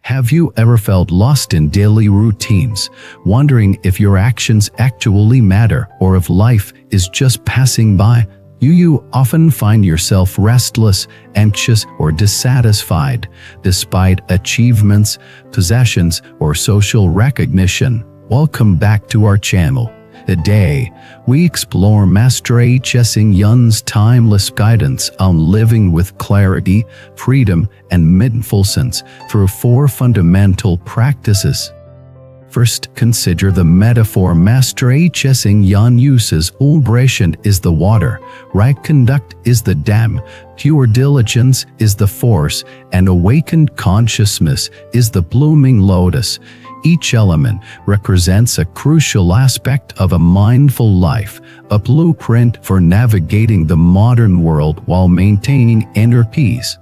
Have you ever felt lost in daily routines, wondering if your actions actually matter or if life is just passing by? You often find yourself restless, anxious, or dissatisfied, despite achievements, possessions, or social recognition. Welcome back to our channel. Today, we explore Master Hsing Yun's timeless guidance on living with clarity, freedom, and mindfulness through 4 fundamental practices. First, consider the metaphor Master Hsing Yun uses. Liberation is the water, right conduct is the dam, pure diligence is the force, and awakened consciousness is the blooming lotus. Each element represents a crucial aspect of a mindful life, a blueprint for navigating the modern world while maintaining inner peace.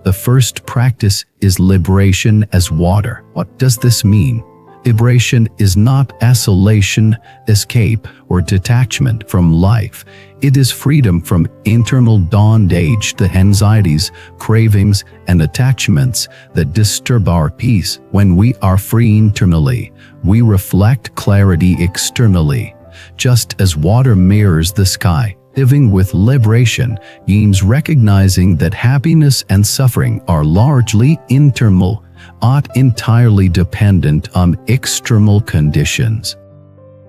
The first practice is liberation as water. What does this mean? Liberation is not isolation, escape, or detachment from life. It is freedom from internal bondage, the anxieties, cravings, and attachments that disturb our peace. When we are free internally, we reflect clarity externally. Just as water mirrors the sky, living with liberation means recognizing that happiness and suffering are largely internal, not entirely dependent on external conditions.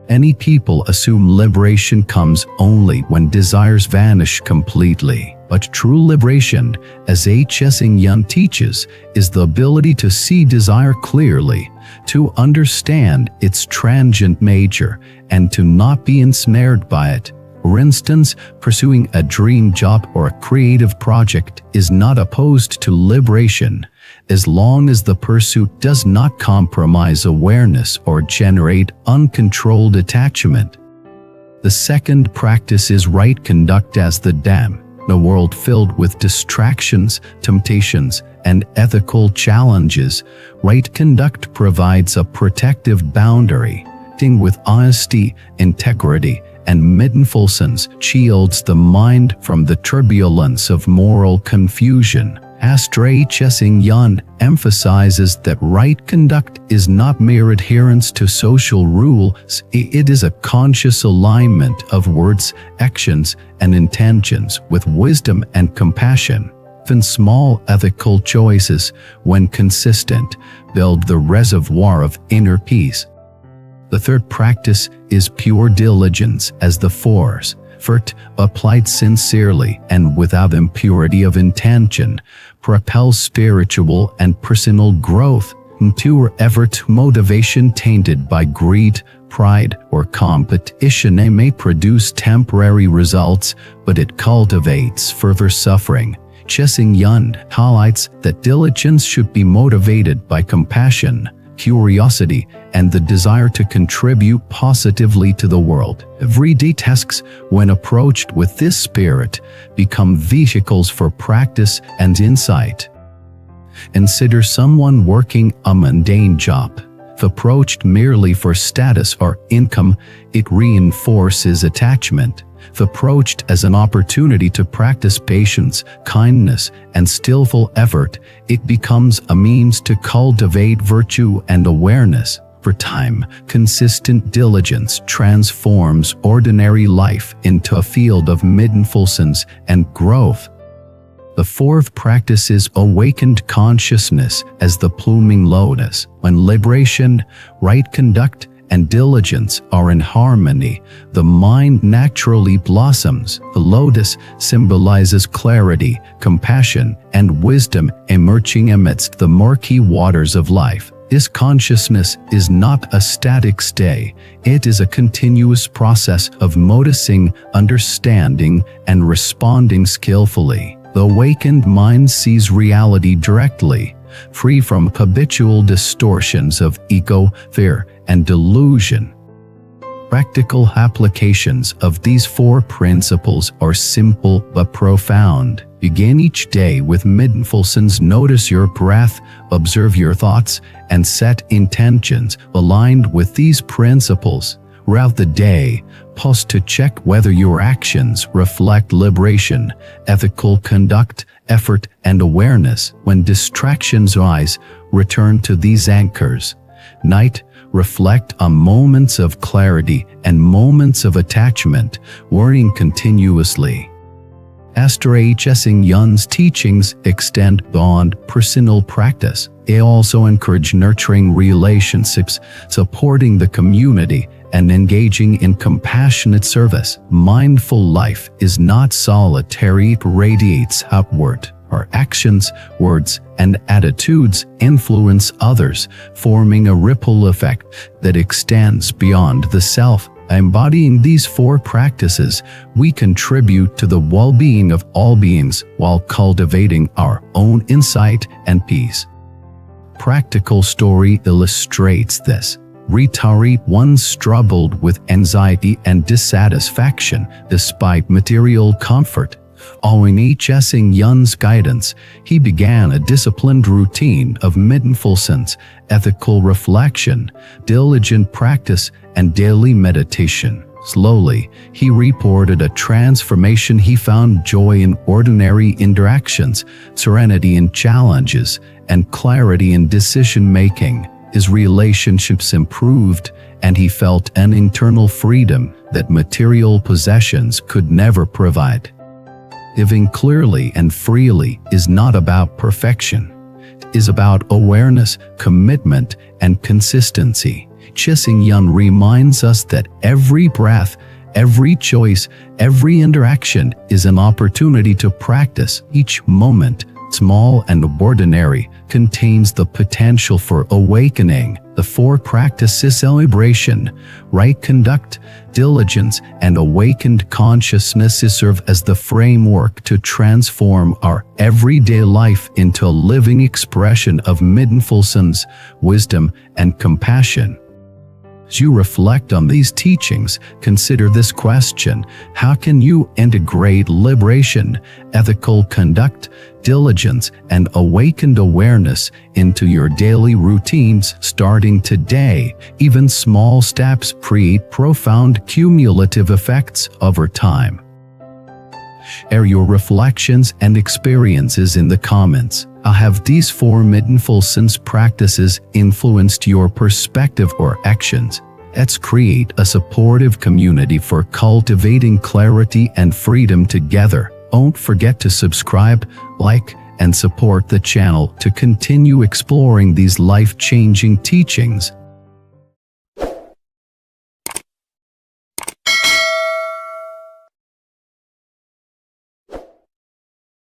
Many people assume liberation comes only when desires vanish completely, but true liberation, as Hsing Yun teaches, is the ability to see desire clearly, to understand its transient nature, and to not be ensnared by it. For instance, pursuing a dream job or a creative project is not opposed to liberation, as long as the pursuit does not compromise awareness or generate uncontrolled attachment. The second practice is right conduct as the dam. In a world filled with distractions, temptations, and ethical challenges, right conduct provides a protective boundary. Acting with honesty, integrity, and mindfulness shields the mind from the turbulence of moral confusion. Master Hsing Yun emphasizes that right conduct is not mere adherence to social rules, it is a conscious alignment of words, actions, and intentions with wisdom and compassion. Even small ethical choices, when consistent, build the reservoir of inner peace. The third practice is pure diligence as the force. Effort, applied sincerely and without impurity of intention, propels spiritual and personal growth. Pure effort, motivation tainted by greed, pride, or competition may produce temporary results, but it cultivates further suffering. Hsing Yun highlights that diligence should be motivated by compassion, curiosity, and the desire to contribute positively to the world. Everyday tasks, when approached with this spirit, become vehicles for practice and insight. Consider someone working a mundane job. If approached merely for status or income, it reinforces attachment. If approached as an opportunity to practice patience, kindness, and skillful effort, it becomes a means to cultivate virtue and awareness. For time, consistent diligence transforms ordinary life into a field of mindfulness and growth. The fourth practice is awakened consciousness as the blooming lotus. When liberation, right conduct, and diligence are in harmony, the mind naturally blossoms. The lotus symbolizes clarity, compassion, and wisdom emerging amidst the murky waters of life. This consciousness is not a static stay, it is a continuous process of noticing, understanding, and responding skillfully. The awakened mind sees reality directly, free from habitual distortions of ego, fear, and delusion. Practical applications of these 4 principles are simple but profound. Begin each day with mindfulness. Notice your breath, observe your thoughts, and set intentions aligned with these principles. Throughout the day, pause to check whether your actions reflect liberation, ethical conduct, effort, and awareness. When distractions rise, return to these anchors. Night, reflect on moments of clarity and moments of attachment, worrying continuously. Master Hsing Yun's teachings extend beyond personal practice. They also encourage nurturing relationships, supporting the community, and engaging in compassionate service. Mindful life is not solitary, it radiates outward. Our actions, words, and attitudes influence others, forming a ripple effect that extends beyond the self. By embodying these 4 practices, we contribute to the well-being of all beings while cultivating our own insight and peace. Practical story illustrates this. Ritari once struggled with anxiety and dissatisfaction despite material comfort. Following Hsing Yun's guidance, he began a disciplined routine of mindfulness, ethical reflection, diligent practice, and daily meditation. Slowly, he reported a transformation. He found joy in ordinary interactions, serenity in challenges, and clarity in decision-making. His relationships improved, and he felt an internal freedom that material possessions could never provide. Living clearly and freely is not about perfection. It is about awareness, commitment, and consistency. Hsing Yun reminds us that every breath, every choice, every interaction is an opportunity to practice. Each moment, small and ordinary, contains the potential for awakening. The 4 practices: celebration, right conduct, diligence, and awakened consciousness serve as the framework to transform our everyday life into a living expression of mindfulness, wisdom, and compassion. As you reflect on these teachings, consider this question: how can you integrate liberation, ethical conduct, diligence, and awakened awareness into your daily routines starting today? Even small steps create profound cumulative effects over time. Share your reflections and experiences in the comments. How have these 4 mindfulness practices influenced your perspective or actions? Let's create a supportive community for cultivating clarity and freedom together. Don't forget to subscribe, like, and support the channel to continue exploring these life-changing teachings.